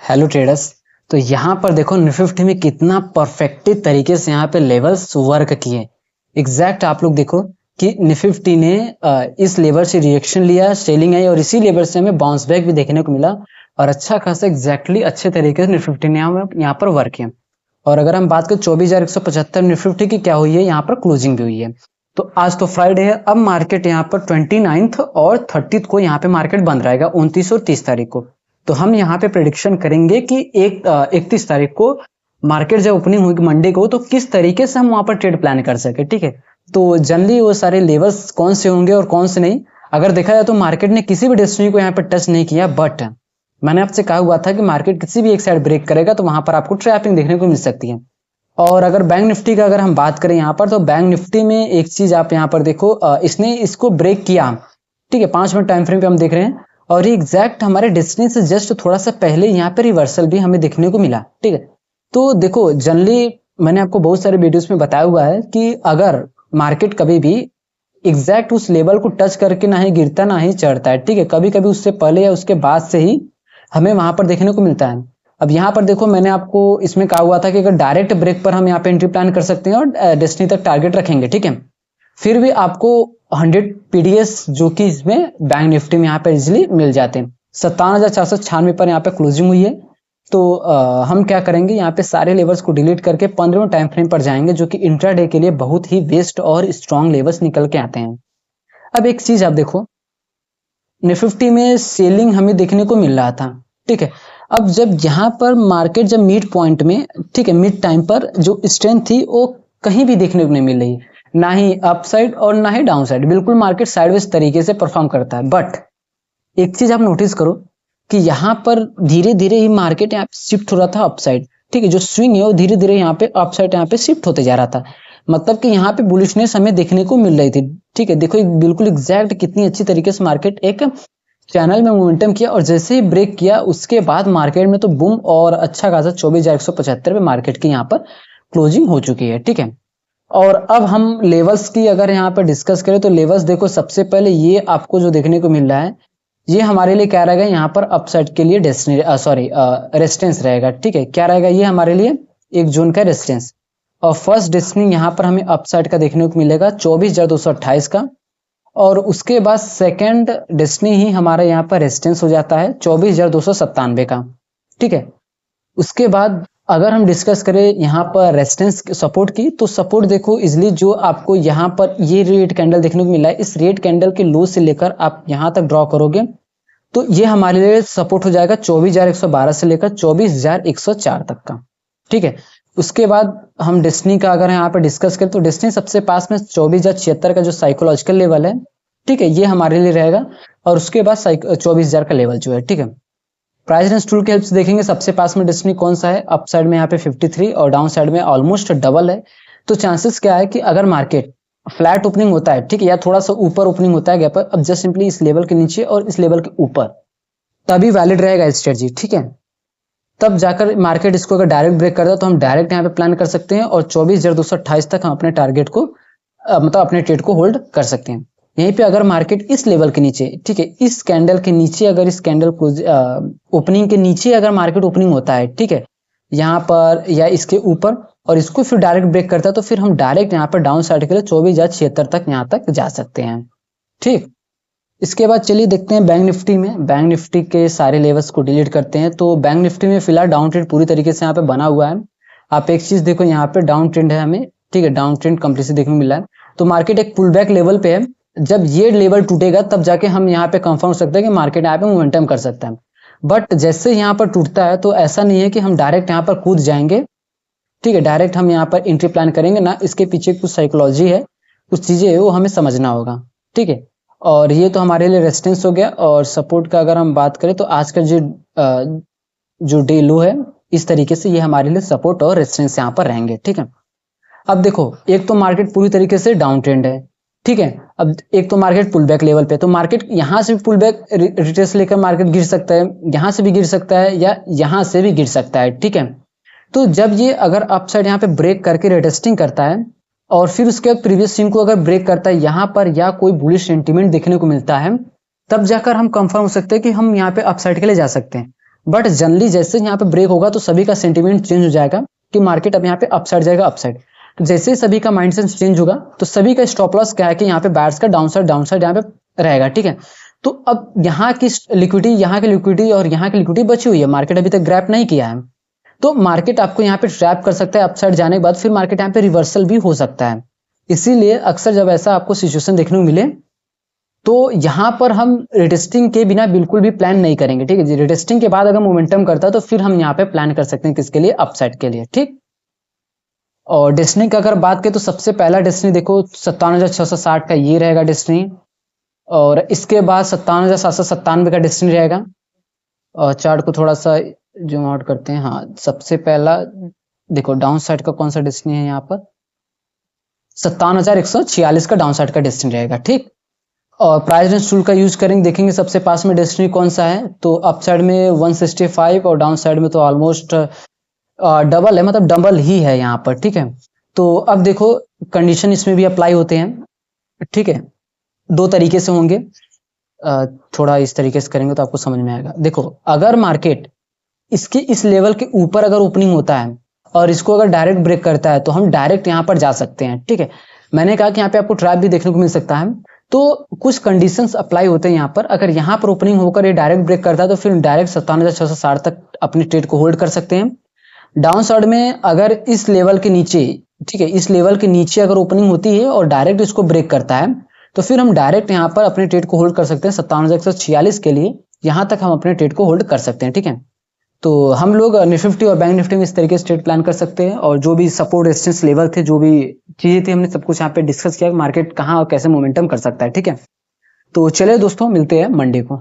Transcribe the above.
Hello traders. तो यहाँ पर देखो निफ्टी में कितना परफेक्ट तरीके से यहाँ पे लेवल्स वर्क किए। एग्जैक्ट आप लोग देखो कि निफ्टी ने इस लेवल से रिएक्शन लिया, सेलिंग आई और इसी लेवल से हमें बाउंस बैक भी देखने को मिला और अच्छा खासा एग्जैक्टली अच्छे तरीके से निफ्टी ने यहाँ पर वर्क किया। और अगर हम बात करें 24,175 निफ्टी की क्या हुई है, यहाँ पर क्लोजिंग भी हुई है। तो आज तो फ्राइडे है, अब मार्केट यहाँ पर 29 और 30 को यहाँ पे मार्केट बंद रहेगा, 29 और 30 तारीख को। तो हम यहाँ पे प्रेडिक्शन करेंगे कि 31 तारीख को मार्केट जब ओपनिंग होगी मंडे को, तो किस तरीके से हम वहां पर ट्रेड प्लान कर सके। ठीक है, तो जनरली वो सारे लेवल्स कौन से होंगे और कौन से नहीं, अगर देखा जाए तो मार्केट ने किसी भी डेस्टिनी को यहाँ पर टच नहीं किया, बट मैंने आपसे कहा हुआ था कि मार्केट किसी भी एक साइड ब्रेक करेगा तो वहां पर आपको ट्रैपिंग देखने को मिल सकती है। और अगर बैंक निफ्टी का अगर हम बात करें यहाँ पर, तो बैंक निफ्टी में एक चीज आप यहाँ पर देखो, इसने इसको ब्रेक किया। ठीक है, 5 मिनट टाइम फ्रेम पे हम देख रहे हैं और ये एग्जैक्ट हमारे डेस्टिनी से जस्ट थोड़ा सा पहले यहाँ पे रिवर्सल भी हमें देखने को मिला। ठीक है, तो देखो जनरली मैंने आपको बहुत सारे वीडियोस में बताया हुआ है कि अगर मार्केट कभी भी एग्जैक्ट उस लेवल को टच करके ना ही गिरता ना ही चढ़ता है। ठीक है, कभी कभी उससे पहले या उसके बाद से ही हमें वहां पर देखने को मिलता है। अब यहाँ पर देखो मैंने आपको इसमें कहा हुआ था कि अगर डायरेक्ट ब्रेक पर हम यहाँ पे एंट्री प्लान कर सकते हैं और डेस्टिनी तक टारगेट रखेंगे। ठीक है, फिर भी आपको 100 पीडीएस जो कि इसमें बैंक निफ्टी में यहाँ पे इजिली मिल जाते हैं। 57,496 पर यहाँ पे क्लोजिंग हुई है। तो हम क्या करेंगे, यहाँ पे सारे लेवल्स को डिलीट करके 15वें टाइम फ्रेम पर जाएंगे, जो कि इंट्राडे के लिए बहुत ही बेस्ट और स्ट्रॉन्ग लेवल्स निकल के आते हैं। अब एक चीज आप देखो, निफ्टी में सेलिंग हमें देखने को मिल रहा था। ठीक है, अब जब यहाँ पर मार्केट जब मिड पॉइंट में, ठीक है, मिड टाइम पर जो स्ट्रेंथ थी वो कहीं भी देखने को नहीं मिल रही, ना ही अप साइड और ना ही डाउन साइड, बिल्कुल मार्केट साइडवेज तरीके से परफॉर्म करता है। बट एक चीज आप नोटिस करो कि यहाँ पर धीरे धीरे ही मार्केट यहाँ पे शिफ्ट हो रहा था अप साइड। ठीक है, जो स्विंग है वो धीरे धीरे यहाँ पे अप साइड यहाँ पे शिफ्ट होते जा रहा था, मतलब कि यहाँ पे बुलिशनेस हमें देखने को मिल रही थी। ठीक है, देखो बिल्कुल एग्जैक्ट कितनी अच्छी तरीके से मार्केट एक चैनल में मोमेंटम किया और जैसे ही ब्रेक किया उसके बाद मार्केट में तो बूम और अच्छा खासा 24,175 पे मार्केट की यहाँ पर क्लोजिंग हो चुकी है। ठीक है, और अब हम लेवल्स की अगर यहाँ पर डिस्कस करें तो लेवल्स देखो, सबसे पहले ये आपको जो देखने को मिल रहा है ये हमारे लिए क्या रहेगा, यहाँ पर अपसाइड के लिए रेजिस्टेंस रहेगा। ठीक है, क्या रहेगा, ये हमारे लिए एक जोन का रेजिस्टेंस। और फर्स्ट डेस्टिनी यहाँ पर हमें अपसाइड का देखने को मिलेगा 24,228 का, और उसके बाद सेकेंड डेस्टिनी ही हमारा यहाँ पर रेजिस्टेंस हो जाता है 24,297 का। ठीक है, उसके बाद अगर हम डिस्कस करें यहाँ पर रेजिस्टेंस सपोर्ट की, तो सपोर्ट देखो इजिली जो आपको यहाँ पर ये रेड कैंडल देखने को मिला है, इस रेड कैंडल के लो से लेकर आप यहाँ तक ड्रॉ करोगे तो ये हमारे लिए सपोर्ट हो जाएगा 24,112 से लेकर 24,104 तक का। ठीक है, उसके बाद हम डेस्टिनी का अगर यहाँ पर डिस्कस करें तो डेस्टिनी सबसे पास में 24,076 का जो साइकोलॉजिकल लेवल है, ठीक है, ये हमारे लिए रहेगा। और उसके बाद 24,000 का लेवल जो है। ठीक है, प्राइस रेंज टूल की हेल्प से देखेंगे सबसे पास में डेस्टिनी कौन सा है, अप साइड में यहाँ पे 53 और डाउन साइड में ऑलमोस्ट डबल है। तो चांसेस क्या है कि अगर मार्केट फ्लैट ओपनिंग होता है, ठीक है, या थोड़ा सा ऊपर ओपनिंग होता है गैप पर, अब जस्ट सिंपली इस लेवल के नीचे और इस लेवल के ऊपर, तभी वैलिड रहेगा स्ट्रेटजी। ठीक है, तब जाकर मार्केट इसको अगर डायरेक्ट ब्रेक करता है तो हम डायरेक्ट यहाँ पे प्लान कर सकते हैं और 24,228 तक हम अपने टारगेट को मतलब अपने ट्रेड को होल्ड कर सकते हैं। यहीं पे अगर मार्केट इस लेवल के नीचे, ठीक है, इस कैंडल के नीचे, अगर इस कैंडल ओपनिंग के नीचे अगर मार्केट ओपनिंग होता है, ठीक है, यहाँ पर या इसके ऊपर, और इसको फिर डायरेक्ट ब्रेक करता है तो फिर हम डायरेक्ट यहाँ पर डाउन साइड के लिए 24,076 तक यहाँ तक जा सकते हैं। ठीक, इसके बाद चलिए देखते हैं बैंक निफ्टी में। बैंक निफ्टी के सारे लेवल्स को डिलीट करते हैं। तो बैंक निफ्टी में फिलहाल डाउन ट्रेंड पूरी तरीके से यहाँ पे बना हुआ है। आप एक चीज देखो, यहाँ पे डाउन ट्रेंड है हमें, ठीक है, डाउन ट्रेंड कंप्लीटली देखने को मिला है। तो मार्केट एक पुल बैक लेवल पे है, जब ये लेवल टूटेगा तब जाके हम यहाँ पे कंफर्म हो सकते हैं कि मार्केट यहाँ पे मोमेंटम कर सकता है। बट जैसे यहाँ पर टूटता है तो ऐसा नहीं है कि हम डायरेक्ट यहाँ पर कूद जाएंगे। ठीक है, डायरेक्ट हम यहाँ पर एंट्री प्लान करेंगे ना, इसके पीछे कुछ साइकोलॉजी है, कुछ चीजें है, वो हमें समझना होगा। ठीक है, और ये तो हमारे लिए रेजिस्टेंस हो गया। और सपोर्ट का अगर हम बात करें तो आज का जो डे लो है, इस तरीके से ये हमारे लिए सपोर्ट और रेजिस्टेंस यहाँ पर रहेंगे। ठीक है, अब देखो एक तो मार्केट पूरी तरीके से डाउन ट्रेंड है, ठीक है, अब एक तो मार्केट पुल बैक लेवल पे, तो मार्केट यहाँ से भी पुल बैक रिट्रेस लेकर मार्केट गिर सकता है, यहाँ से भी गिर सकता है या यहाँ से भी गिर सकता है। ठीक है, तो जब ये अगर अपसाइड यहाँ पे ब्रेक करके रिटेस्टिंग करता है और फिर उसके बाद प्रीवियस स्विंग को अगर ब्रेक करता है यहाँ पर, या कोई बुलिश सेंटीमेंट देखने को मिलता है, तब जाकर हम कंफर्म हो सकते हैं कि हम यहाँ पे अपसाइड के लिए जा सकते हैं। बट जनरली जैसे यहाँ पे ब्रेक होगा तो सभी का सेंटीमेंट चेंज हो जाएगा कि मार्केट अब यहाँ पे अपसाइड जाएगा अपसाइड। तो जैसे ही सभी का माइंडसेट चेंज होगा तो सभी का स्टॉप लॉस क्या है कि यहाँ पे बायर्स का डाउनसाइड यहाँ पे रहेगा, ठीक है। तो अब यहाँ की लिक्विडिटी, यहाँ की लिक्विडिटी और यहाँ की लिक्विडिटी बची हुई है, मार्केट अभी तक ग्रैप नहीं किया है, तो मार्केट आपको यहाँ पे ट्रैप कर सकता है अपसाइड जाने के बाद, फिर मार्केट यहाँ पे रिवर्सल भी हो सकता है। इसीलिए अक्सर जब ऐसा आपको सिचुएशन देखने को मिले तो यहाँ पर हम रिटेस्टिंग के बिना बिल्कुल भी प्लान नहीं करेंगे, ठीक है। रिटेस्टिंग के बाद अगर मोमेंटम करता है तो फिर हम यहाँ पे प्लान कर सकते हैं किसके लिए, अपसाइड के लिए, ठीक। और डेस्टिनी का अगर बात करें तो सबसे पहला डेस्टिनी देखो 57,660 का ये रहेगा डेस्टिनी, और इसके बाद 57,797 का डेस्टिनी रहेगा। और चार्ट को थोड़ा सा जूम आउट करते हैं। हाँ, सबसे पहला देखो डाउन साइड का कौन सा डेस्टिनी है, यहाँ पर 57,146 का डाउन साइड का डेस्टिनी रहेगा, ठीक। और प्राइस रेंज टूल का यूज करेंगे, देखेंगे सबसे पास में डेस्टिनी कौन सा है, तो अप साइड में 165 और डाउन साइड में तो ऑलमोस्ट डबल है, मतलब डबल ही है यहाँ पर, ठीक है। तो अब देखो कंडीशन इसमें भी अप्लाई होते हैं, ठीक है। दो तरीके से होंगे, थोड़ा इस तरीके से करेंगे तो आपको समझ में आएगा। देखो अगर मार्केट इसके इस लेवल के ऊपर अगर ओपनिंग होता है और इसको अगर डायरेक्ट ब्रेक करता है तो हम डायरेक्ट यहाँ पर जा सकते हैं, ठीक है। मैंने कहा कि यहाँ पे आपको ट्रैप भी देखने को मिल सकता है, तो कुछ कंडीशंस अप्लाई होते हैं यहाँ पर। अगर यहाँ पर ओपनिंग होकर ये डायरेक्ट ब्रेक करता है तो फिर डायरेक्ट 57,660 तक अपनी ट्रेड को होल्ड कर सकते हैं। डाउन साइड में अगर इस लेवल के नीचे, ठीक है, इस लेवल के नीचे अगर ओपनिंग होती है और डायरेक्ट इसको ब्रेक करता है तो फिर हम डायरेक्ट यहाँ पर अपने ट्रेड को होल्ड कर सकते हैं 57,146 के लिए, यहाँ तक हम अपने ट्रेड को होल्ड कर सकते हैं, ठीक है। तो हम लोग निफ्टी और बैंक निफ्टी में इस तरीके से ट्रेड प्लान कर सकते हैं, और जो भी सपोर्ट रेजिस्टेंस लेवल थे, जो भी चीजें थी, हमने सब कुछ यहाँ पे डिस्कस किया, मार्केट कहाँ और कैसे मोमेंटम कर सकता है, ठीक है। तो चलिए दोस्तों, मिलते हैं मंडे को।